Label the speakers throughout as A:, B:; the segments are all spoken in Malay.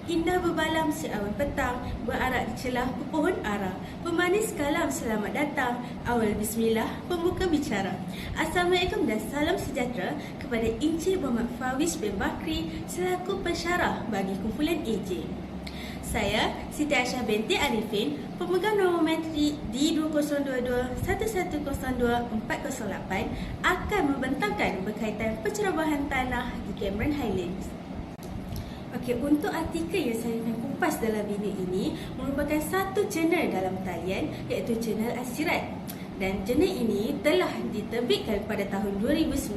A: Indah berbalam seawan petang, berarak di celah pepohon ara. Pemanis kalam selamat datang, awal bismillah, pembuka bicara. Assalamualaikum dan salam sejahtera kepada Encik Muhammad Fawis bin Bakri selaku pensyarah bagi kumpulan AJ. Saya, Siti Aisyah binti Arifin, pemegang nombor menteri D202-1102-408 akan membentangkan berkaitan pencerobohan tanah di Cameron Highlands. Okey, untuk artikel yang saya akan kupas dalam video ini merupakan satu jurnal dalam talian iaitu jurnal Asirat. Dan jurnal ini telah diterbitkan pada tahun 2019.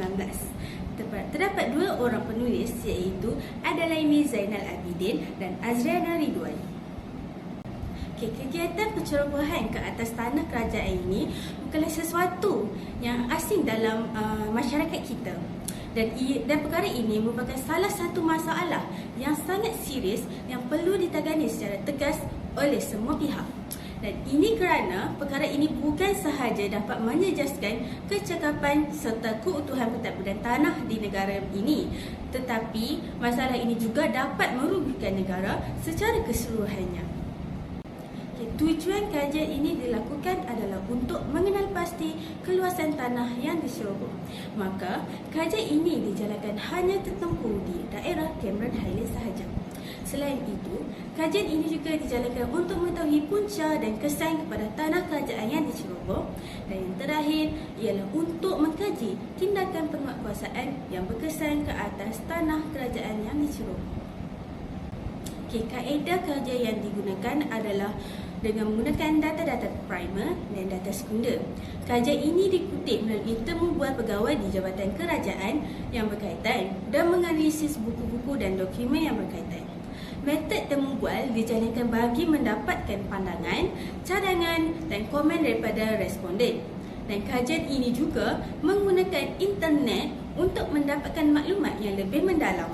A: Terdapat dua orang penulis iaitu Adalaini Zainal Abidin dan Azriana Ridwan. Okey, kegiatan pencerobohan ke atas tanah kerajaan ini bukanlah sesuatu yang asing dalam masyarakat kita. Dan perkara ini merupakan salah satu masalah yang sangat serius yang perlu ditangani secara tegas oleh semua pihak. Dan ini kerana perkara ini bukan sahaja dapat menjejaskan kecekapan serta keutuhan pentadbiran tanah di negara ini, tetapi masalah ini juga dapat merugikan negara secara keseluruhannya. Tujuan kajian ini dilakukan adalah untuk mengenal pasti keluasan tanah yang diceroboh. Maka, kajian ini dijalankan hanya tertempu di daerah Cameron Highlands sahaja. Selain itu, kajian ini juga dijalankan untuk mengetahui punca dan kesan kepada tanah kerajaan yang diceroboh. Dan yang terakhir ialah untuk mengkaji tindakan penguatkuasaan yang berkesan ke atas tanah kerajaan yang diceroboh. Kaedah kajian yang digunakan adalah dengan menggunakan data-data primer dan data sekunder. Kajian ini dikutip melalui temu bual pegawai di Jabatan Kerajaan yang berkaitan dan menganalisis buku-buku dan dokumen yang berkaitan. Metod temu bual dijalankan bagi mendapatkan pandangan, cadangan dan komen daripada responden. Dan kajian ini juga menggunakan internet untuk mendapatkan maklumat yang lebih mendalam.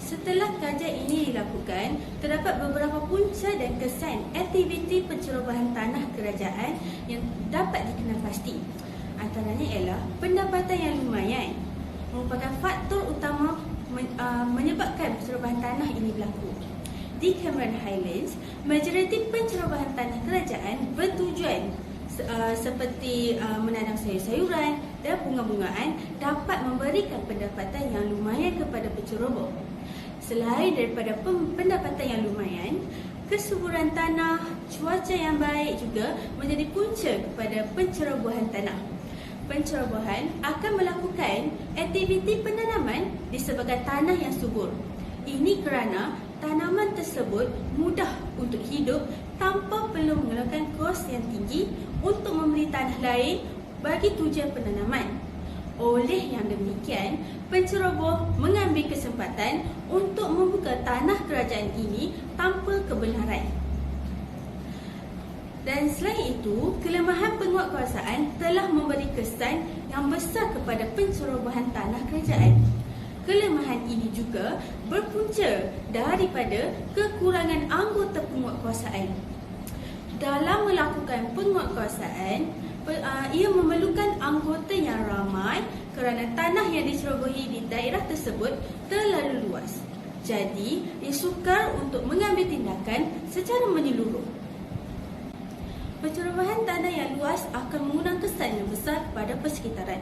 A: Setelah kajian ini dilakukan, terdapat beberapa punca dan kesan aktiviti pencerobohan tanah kerajaan yang dapat dikenal pasti. Antaranya ialah pendapatan yang lumayan merupakan faktor utama menyebabkan pencerobohan tanah ini berlaku. Di Cameron Highlands, majoriti pencerobohan tanah kerajaan bertujuan seperti menanam sayur-sayuran dan bunga-bungaan dapat memberikan pendapatan yang lumayan kepada penceroboh. Selain daripada pendapatan yang lumayan, kesuburan tanah, cuaca yang baik juga menjadi punca kepada pencerobohan tanah. Pencerobohan akan melakukan aktiviti penanaman disebabkan tanah yang subur. Ini kerana tanaman tersebut mudah untuk hidup tanpa perlu mengeluarkan kos yang tinggi untuk membeli tanah lain bagi tujuan penanaman. Oleh yang demikian, penceroboh mengambil kesempatan untuk membuka tanah kerajaan ini tanpa kebenaran. Dan selain itu, kelemahan penguatkuasaan telah memberi kesan yang besar kepada pencerobohan tanah kerajaan. Kelemahan ini juga berpunca daripada kekurangan anggota penguatkuasaan. Dalam melakukan penguatkuasaan, ia memerlukan anggota yang ramai kerana tanah yang dicerobohi di daerah tersebut terlalu luas. Jadi, ia sukar untuk mengambil tindakan secara menyeluruh. Pencerobohan tanah yang luas akan mengundang kesan yang besar kepada persekitaran.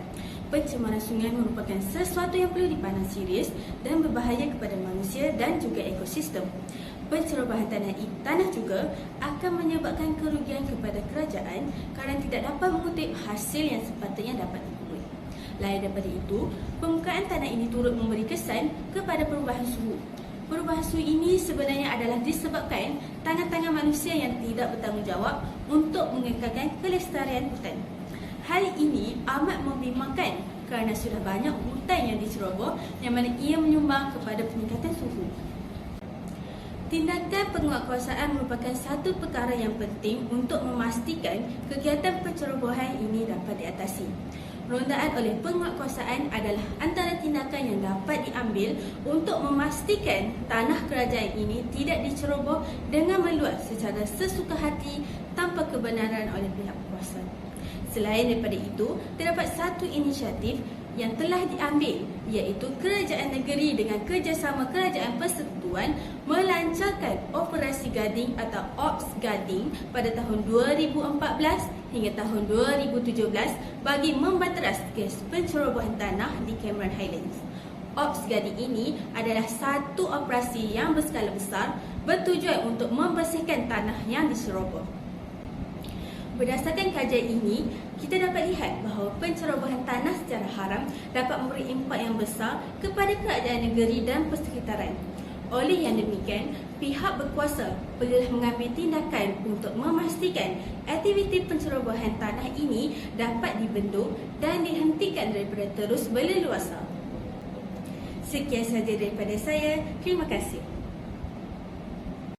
A: Pencemaran sungai merupakan sesuatu yang perlu dipandang serius dan berbahaya kepada manusia dan juga ekosistem. Pencerobohan tanah juga akan menyebabkan kerugian kepada kerajaan kerana tidak dapat mengutip hasil yang sepatutnya dapat diperoleh. Lain daripada itu, permukaan tanah ini turut memberi kesan kepada perubahan suhu. Perubahan suhu ini sebenarnya adalah disebabkan tangan-tangan manusia yang tidak bertanggungjawab untuk mengekalkan kelestarian hutan. Hal ini amat membimbangkan kerana sudah banyak hutan yang diceroboh yang mana ia menyumbang kepada peningkatan suhu. Tindakan penguatkuasaan merupakan satu perkara yang penting untuk memastikan kegiatan pencerobohan ini dapat diatasi. Rondaan oleh penguatkuasaan adalah antara tindakan yang dapat diambil untuk memastikan tanah kerajaan ini tidak diceroboh dengan meluas secara sesuka hati tanpa kebenaran oleh pihak berkuasa. Selain daripada itu, terdapat satu inisiatif yang telah diambil iaitu kerajaan negeri dengan kerjasama kerajaan persekutuan melalui melancarkan operasi Gading atau Ops Gading pada tahun 2014 hingga tahun 2017 bagi membanteras kes pencerobohan tanah di Cameron Highlands. Ops Gading ini adalah satu operasi yang berskala besar bertujuan untuk membersihkan tanah yang diceroboh. Berdasarkan kajian ini, kita dapat lihat bahawa pencerobohan tanah secara haram dapat memberi impak yang besar kepada kerajaan negeri dan persekitaran. Oleh yang demikian, pihak berkuasa perlulah mengambil tindakan untuk memastikan aktiviti pencerobohan tanah ini dapat dibendung dan dihentikan daripada terus berleluasa. Sekian sahaja daripada saya. Terima kasih.